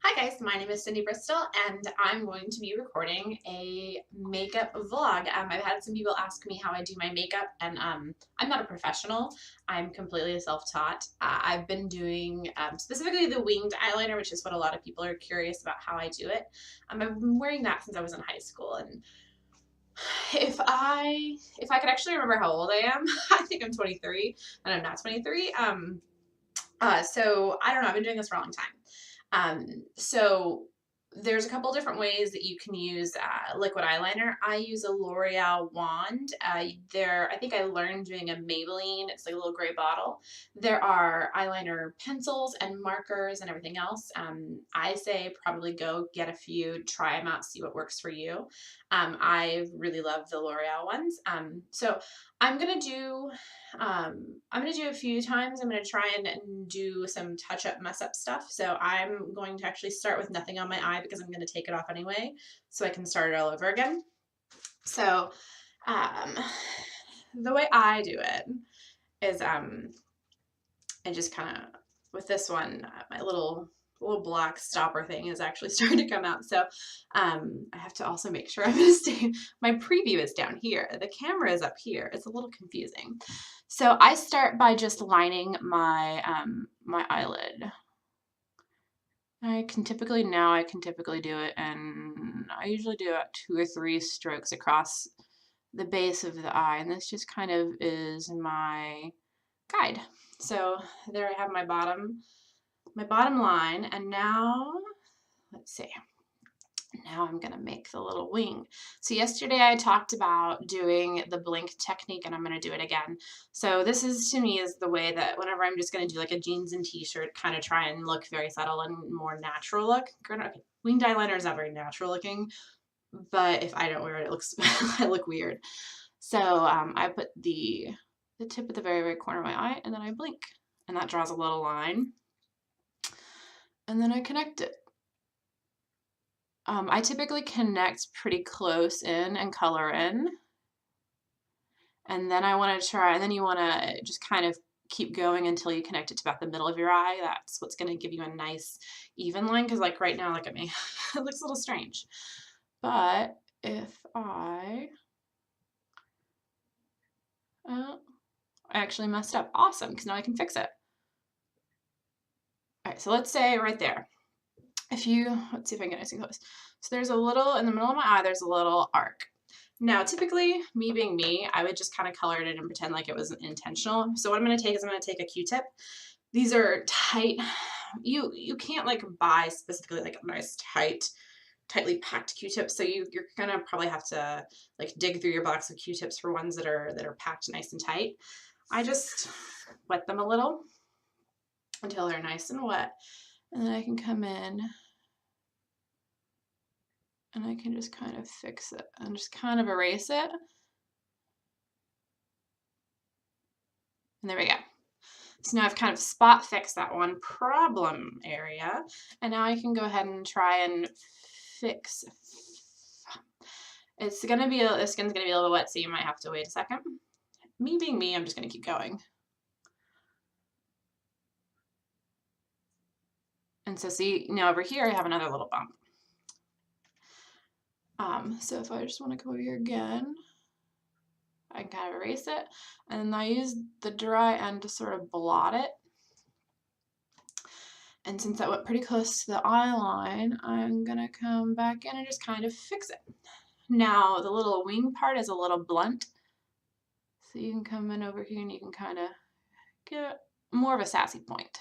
Hi guys, my name is Cindy Bristol and I'm going to be recording a makeup vlog. I've had some people ask me how I do my makeup and I'm not a professional. I'm completely self-taught. I've been doing specifically the winged eyeliner, which is what a lot of people are curious about how I do it. I've been wearing that since I was in high school, and if I could actually remember how old I am, I think I'm 23 and I'm not 23. So I don't know, I've been doing this for a long time. So there's a couple different ways that you can use liquid eyeliner. I use a L'Oreal wand. I think I learned doing a Maybelline. It's like a little gray bottle. There are eyeliner pencils and markers and everything else. I say probably go get a few, try them out, see what works for you. I really love the L'Oreal ones. So I'm gonna do a few times. I'm gonna try and do some touch-up mess-up stuff. So I'm going to actually start with nothing on my eye because I'm gonna take it off anyway, so I can start it all over again. So um, the way I do it is I just kind of, with this one, my little black stopper thing is actually starting to come out. So I have to also make sure I'm going to stay. My preview is down here. The camera is up here. It's a little confusing. So I start by just lining my my eyelid. I can typically do it, and I usually do about 2 or 3 strokes across the base of the eye, and this just kind of is my guide. So there I have my bottom line, and now let's see. Now I'm gonna make the little wing. So yesterday I talked about doing the blink technique, and I'm gonna do it again. So this is, to me, is the way that whenever I'm just gonna do like a jeans and t-shirt, kind of try and look very subtle and more natural look. Okay, winged eyeliner is not very natural looking, but if I don't wear it, it looks I look weird. So I put the tip at the very right corner of my eye, and then I blink, and that draws a little line, and then I connect it. I typically connect pretty close in and color in, and then I want to try, and then you want to just kind of keep going until you connect it to about the middle of your eye. That's what's going to give you a nice even line, because like right now, look at me, it looks a little strange. But if uh, I actually messed up, awesome, because now I can fix it. All right, so let's say right there, let's see if I can get nice and close. So there's a little, in the middle of my eye, there's a little arc. Now, typically, me being me, I would just kind of color it in and pretend like it was intentional. So what I'm going to take is I'm going to take a Q-tip. These are tight. You can't like buy specifically like a nice tightly packed Q-tips. So you're gonna probably have to like dig through your box of Q-tips for ones that are packed nice and tight. I just wet them a little until they're nice and wet, and then I can come in and I can just kind of fix it and just kind of erase it. And there we go. So now I've kind of spot fixed that one problem area, and now I can go ahead and try and fix. The skin's gonna be a little wet, so you might have to wait a second. Me being me, I'm just gonna keep going. And so see, now over here I have another little bump. So if I just want to go over here again, I can kind of erase it, and I use the dry end to sort of blot it. And since that went pretty close to the eye line, I'm gonna come back in and just kind of fix it. Now the little wing part is a little blunt, so you can come in over here and you can kind of get more of a sassy point.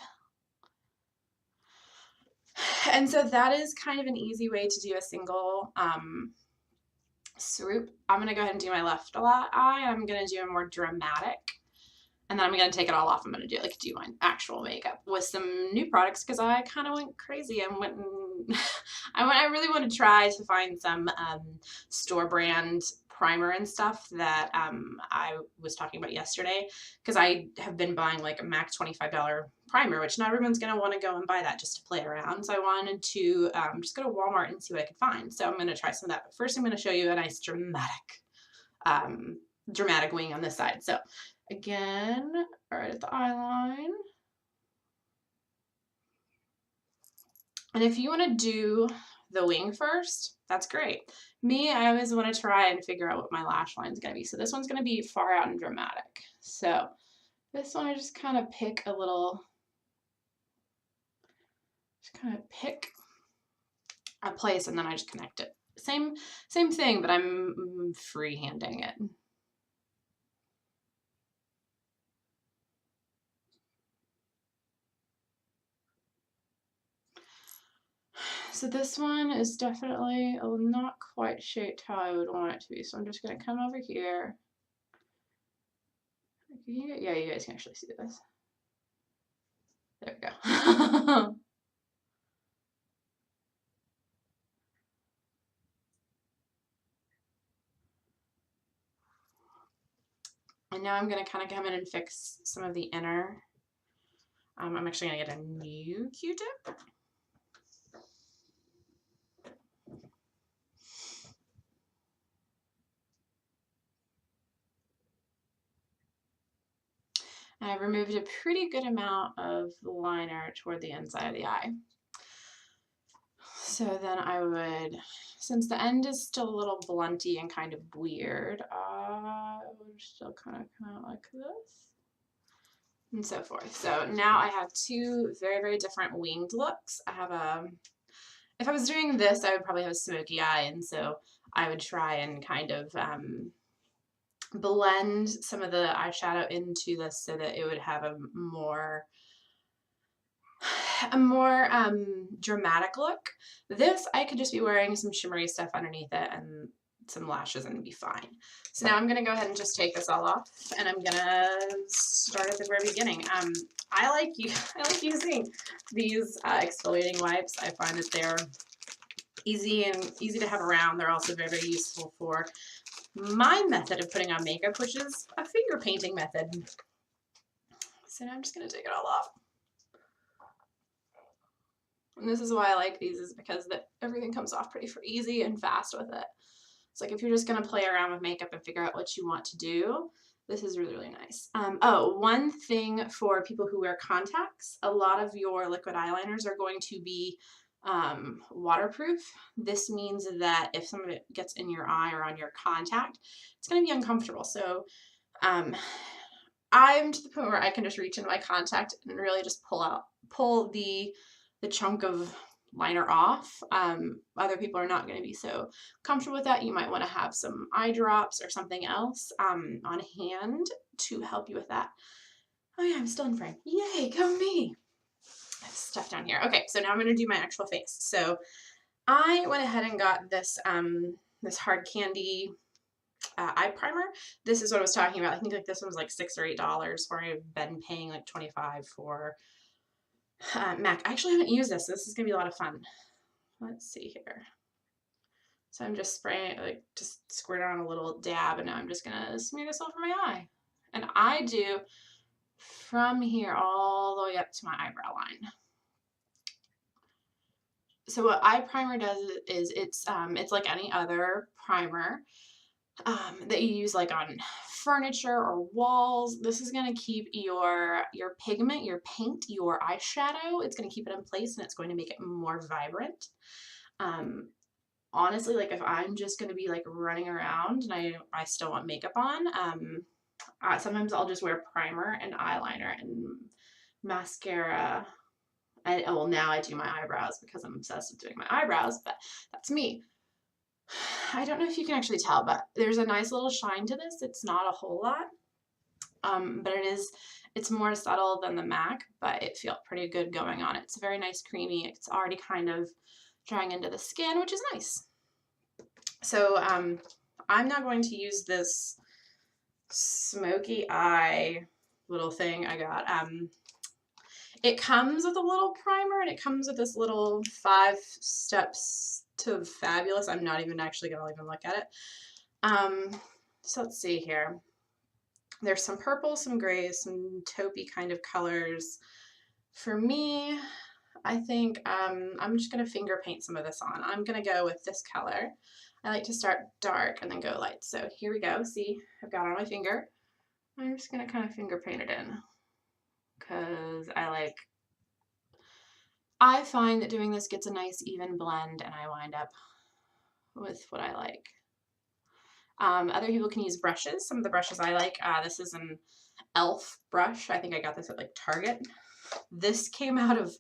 And so that is kind of an easy way to do a single swoop. I'm gonna go ahead and do my left eye. I'm gonna do a more dramatic, and then I'm gonna take it all off. I'm gonna do my actual makeup with some new products, because I kind of went crazy and went and I really want to try to find some store brand primer and stuff that I was talking about yesterday, because I have been buying like a MAC $25 primer, which not everyone's going to want to go and buy that just to play around. So I wanted to just go to Walmart and see what I could find. So I'm going to try some of that. But first I'm going to show you a nice dramatic wing on this side. So again, right at the eye line. And if you want to do the wing first, that's great. Me, I always want to try and figure out what my lash line is going to be. So this one's going to be far out and dramatic. So this one I just kind of pick a little, just kind of pick a place and then I just connect it. Same thing, but I'm freehanding it. So this one is definitely not quite shaped how I would want it to be. So I'm just going to come over here. Yeah, you guys can actually see this. There we go. And now I'm going to kind of come in and fix some of the inner. I'm actually going to get a new Q-tip. And I removed a pretty good amount of liner toward the inside of the eye. So then I would, since the end is still a little blunty and kind of weird, I would still kind of come out like this. And so forth. So now I have two very, very different winged looks. I have a, if I was doing this, I would probably have a smoky eye, and so I would try and kind of blend some of the eyeshadow into this so that it would have a more dramatic look. This, I could just be wearing some shimmery stuff underneath it and some lashes and be fine. So now I'm going to go ahead and just take this all off, and I'm going to start at the very beginning. I like using these exfoliating wipes. I find that they're easy to have around. They're also very, very useful for my method of putting on makeup, which is a finger painting method. So now I'm just going to take it all off. And this is why I like these, is because everything comes off pretty easy and fast with it. It's like if you're just going to play around with makeup and figure out what you want to do, this is really, really nice. Oh, one thing for people who wear contacts, a lot of your liquid eyeliners are going to be waterproof. This means that if some of it gets in your eye or on your contact, it's going to be uncomfortable. So I'm to the point where I can just reach into my contact and really just pull the chunk of liner off. Other people are not going to be so comfortable with that. You might want to have some eye drops or something else on hand to help you with that. Oh yeah, I'm still in frame. Yay, go me. I have stuff down here. Okay, so now I'm going to do my actual face. So I went ahead and got this this hard candy eye primer. This is what I was talking about. I think like this one was like $6 or $8, where I've been paying like $25 for MAC. I actually haven't used this. This is gonna be a lot of fun. Let's see here. So I'm just spraying, like just squirt on a little dab, and now I'm just gonna smear this over my eye. And I do from here all the way up to my eyebrow line. So what eye primer does is it's like any other primer that you use like on furniture or walls. This is going to keep your pigment, your paint, your eyeshadow, it's going to keep it in place, and it's going to make it more vibrant. Honestly, like if I'm just going to be like running around and I still want makeup on, sometimes I'll just wear primer and eyeliner and mascara. Well, now I do my eyebrows because I'm obsessed with doing my eyebrows, but that's me. I don't know if you can actually tell, but there's a nice little shine to this. It's not a whole lot, but it's more subtle than the MAC, but it feels pretty good going on. It's very nice, creamy. It's already kind of drying into the skin, which is nice. So I'm now going to use this smoky eye little thing I got. It comes with a little primer, and it comes with this little 5 steps to fabulous. I'm not even actually going to even look at it. So let's see here. There's some purple, some grays, some taupey kind of colors. For me, I think I'm just going to finger paint some of this on. I'm going to go with this color. I like to start dark and then go light. So here we go. See, I've got it on my finger. I'm just going to kind of finger paint it in, because I like I find that doing this gets a nice even blend and I wind up with what I like. Other people can use brushes. Some of the brushes I like, this is an e.l.f. brush. I think I got this at like Target. This came out of,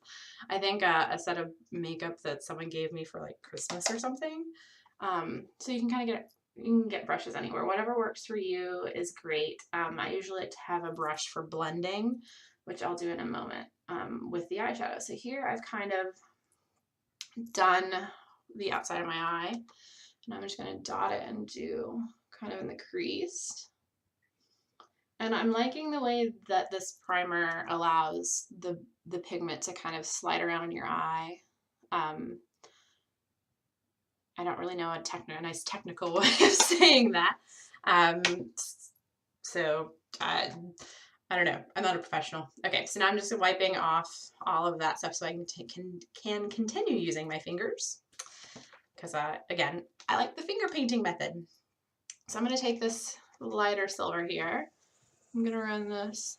I think, a set of makeup that someone gave me for like Christmas or something. So you can kind of get brushes anywhere. Whatever works for you is great. I usually like to have a brush for blending, which I'll do in a moment, with the eyeshadow. So here I've kind of done the outside of my eye, and I'm just going to dot it and do kind of in the crease. And I'm liking the way that this primer allows the pigment to kind of slide around in your eye. I don't really know a nice technical way of saying that. So I don't know. I'm not a professional. Okay, so now I'm just wiping off all of that stuff so I can continue using my fingers. Because again, I like the finger painting method. So I'm going to take this lighter silver here. I'm going to run this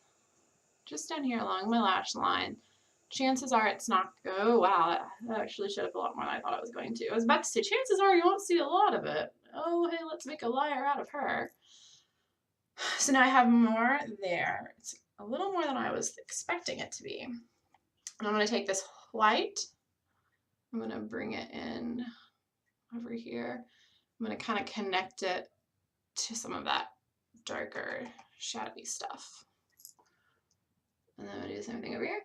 just down here along my lash line. Chances are it's not, oh wow, that actually showed up a lot more than I thought it was going to. I was about to say, chances are you won't see a lot of it. Oh, hey, let's make a liar out of her. So now I have more there. It's a little more than I was expecting it to be. And I'm going to take this white, I'm going to bring it in over here. I'm going to kind of connect it to some of that darker, shadowy stuff. And then I'm going to do the same thing over here.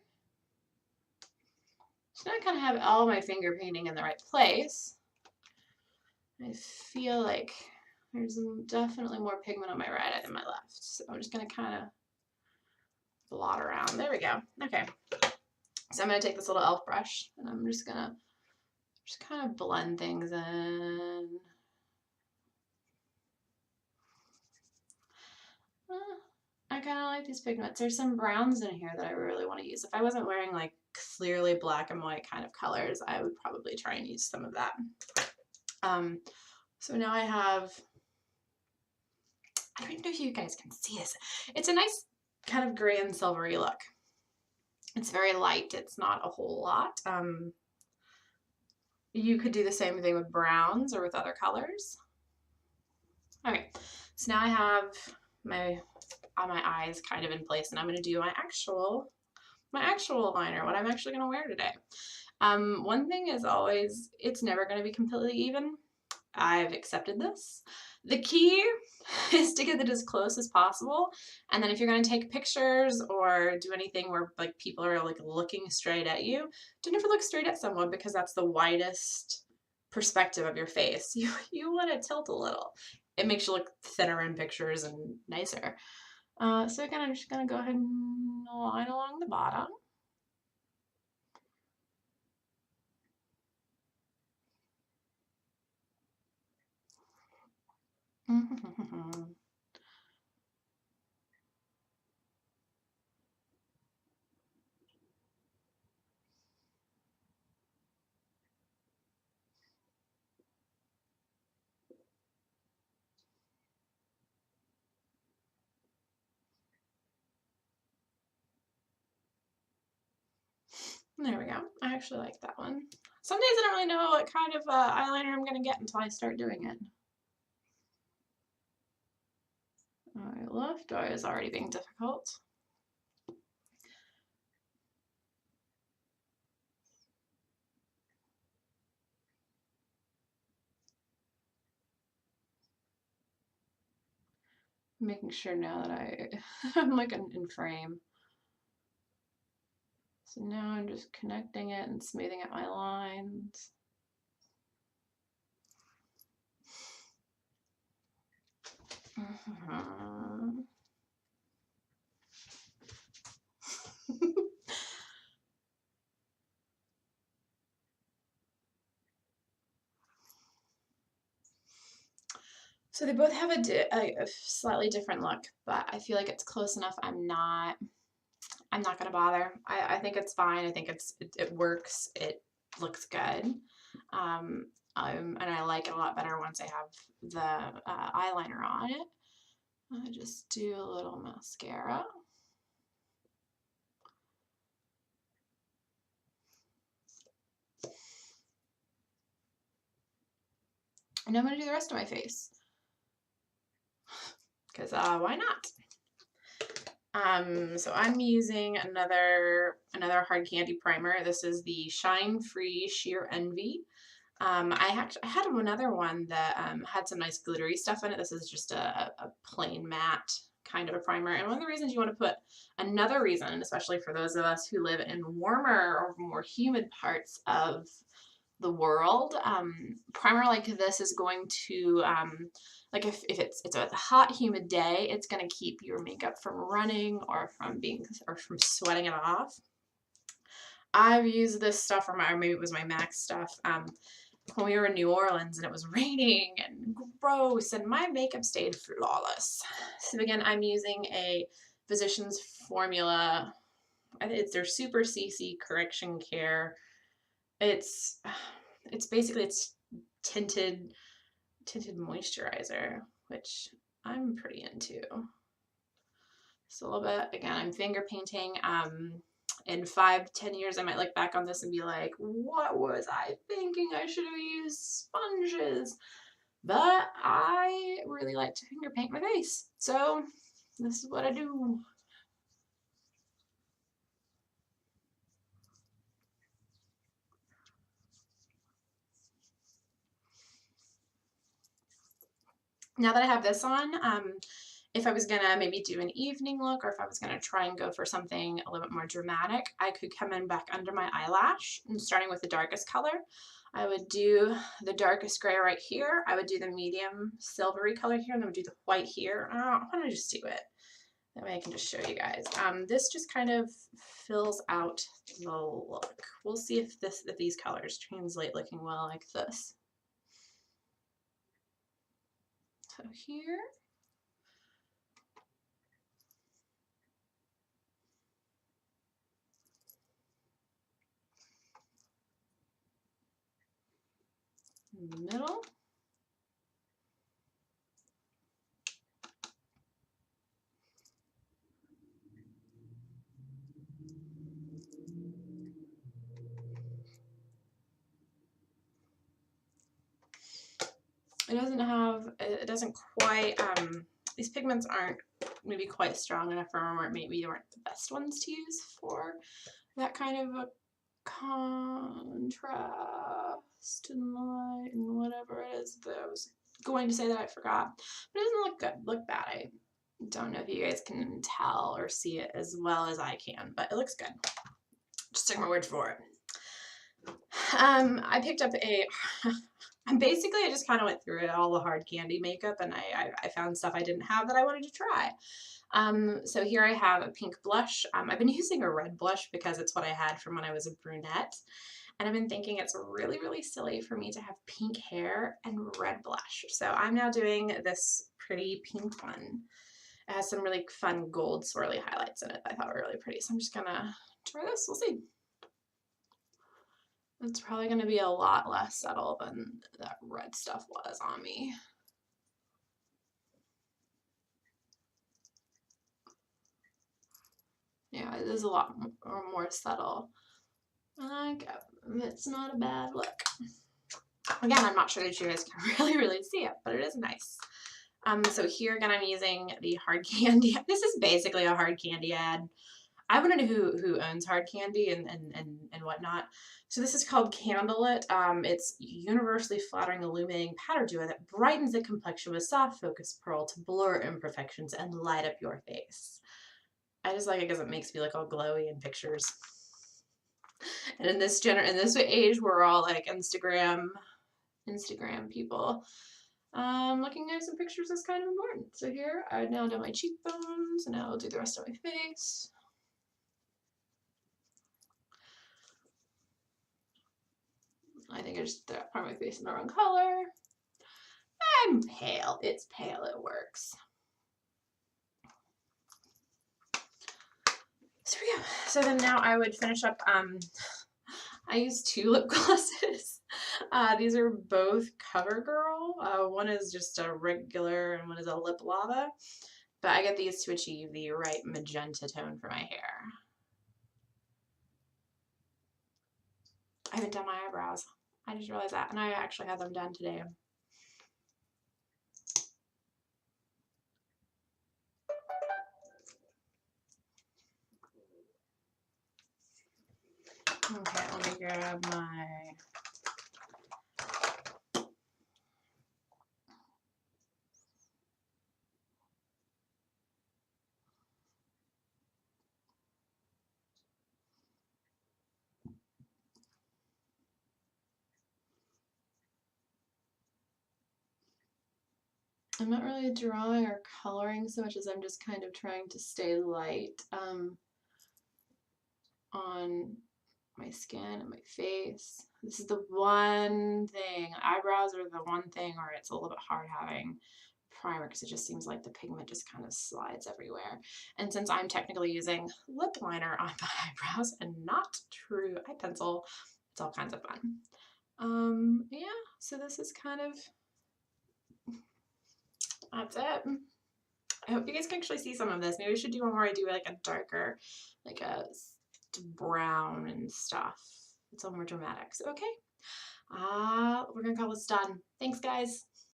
So now I kind of have all my finger painting in the right place. I feel like there's definitely more pigment on my right eye than my left. So I'm just going to kind of blot around. There we go. Okay. So I'm going to take this little e.l.f. brush and I'm just going to kind of blend things in. I kind of like these pigments. There's some browns in here that I really want to use. If I wasn't wearing like clearly black and white kind of colors, I would probably try and use some of that. So now I have, I don't know if you guys can see this. It's a nice kind of gray and silvery look. It's very light. It's not a whole lot. You could do the same thing with browns or with other colors. Okay, so now I have my eyes kind of in place, and I'm going to do my actual liner, what I'm actually going to wear today. One thing is always, it's never going to be completely even. I've accepted this. The key is to get it as close as possible. And then if you're going to take pictures or do anything where like people are like looking straight at you, don't ever look straight at someone because that's the widest perspective of your face. You want to tilt a little. It makes you look thinner in pictures and nicer. So again, I'm just going to go ahead and line along the bottom. There we go. I actually like that one. Some days I don't really know what kind of eyeliner I'm going to get until I start doing it. My left eye is already being difficult. Making sure now that I'm like in frame. So now I'm just connecting it and smoothing out my lines. So they both have a slightly different look, but I feel like it's close enough. I'm not gonna bother. I think it's fine. I think it works. It looks good. And I like it a lot better once I have the eyeliner on it. I just do a little mascara. And I'm going to do the rest of my face. Because why not? So I'm using another hard candy primer. This is the Shine Free Sheer Envy. I had another one that had some nice glittery stuff in it. This is just a plain matte kind of a primer. And one of the reasons you want to put, another reason, especially for those of us who live in warmer or more humid parts of the world, primer like this is going to, like if it's a hot, humid day, it's going to keep your makeup from running or from sweating it off. I've used this stuff, or maybe it was my MAC stuff, when we were in New Orleans and it was raining and gross and my makeup stayed flawless. So again, I'm using a Physicians Formula. It's their Super CC Correction Care. It's basically tinted moisturizer, which I'm pretty into. Just a little bit. Again, I'm finger painting. In 5-10 years, I might look back on this and be like, what was I thinking? I should have used sponges. But I really like to finger paint my face. So this is what I do. Now that I have this on, if I was gonna maybe do an evening look, or if I was gonna try and go for something a little bit more dramatic, I could come in back under my eyelash, and starting with the darkest color, I would do the darkest gray right here. I would do the medium silvery color here, and then I would do the white here. Why don't I just do it? That way I can just show you guys. This just kind of fills out the look. We'll see if these colors translate looking well like this. So here. In the middle. It doesn't quite, these pigments aren't maybe quite strong enough, or maybe they weren't the best ones to use for that kind of a contrast and light and whatever it is that I was going to say that I forgot. But it doesn't look good, look bad. I don't know if you guys can tell or see it as well as I can, but it looks good. Just take my word for it. I picked up basically I just kind of went through all the hard candy makeup, and I found stuff I didn't have that I wanted to try. So here I have a pink blush. I've been using a red blush because it's what I had from when I was a brunette. And I've been thinking it's really, really silly for me to have pink hair and red blush. So I'm now doing this pretty pink one. It has some really fun gold swirly highlights in it that I thought were really pretty. So I'm just gonna try this, we'll see. It's probably gonna be a lot less subtle than that red stuff was on me. Yeah, it is a lot more subtle. Like, it's not a bad look. Again, I'm not sure that you guys can really see it, but it is nice. So here again, I'm using the hard candy. This is basically a hard candy ad. I want to know who owns hard candy and whatnot. So this is called Candlelit. It's universally flattering illuminating powder duo that brightens the complexion with soft focus pearl to blur imperfections and light up your face. I just like it because it makes me look all glowy in pictures. And in this age, we're all like Instagram people. Looking nice in pictures is kind of important. So here, I now done my cheekbones, and now I'll do the rest of my face. I think I just threw part of my face in the wrong color. I'm pale. It's pale. It works. So there we go. So then now I would finish up. I use 2 lip glosses. These are both CoverGirl. One is just a regular and one is a lip lava. But I get these to achieve the right magenta tone for my hair. I haven't done my eyebrows. I just realized that. And I actually had them done today. grab my I'm not really drawing or coloring so much as I'm just kind of trying to stay light on my skin and my face. This is the one thing, eyebrows are the one thing where it's a little bit hard having primer because it just seems like the pigment just kind of slides everywhere. And since I'm technically using lip liner on my eyebrows and not true eye pencil, it's all kinds of fun. Yeah, so this is kind of, that's it. I hope you guys can actually see some of this. Maybe we should do one where I do like a darker, like a brown and stuff. It's all more dramatic. So, okay. We're gonna call this done. Thanks, guys.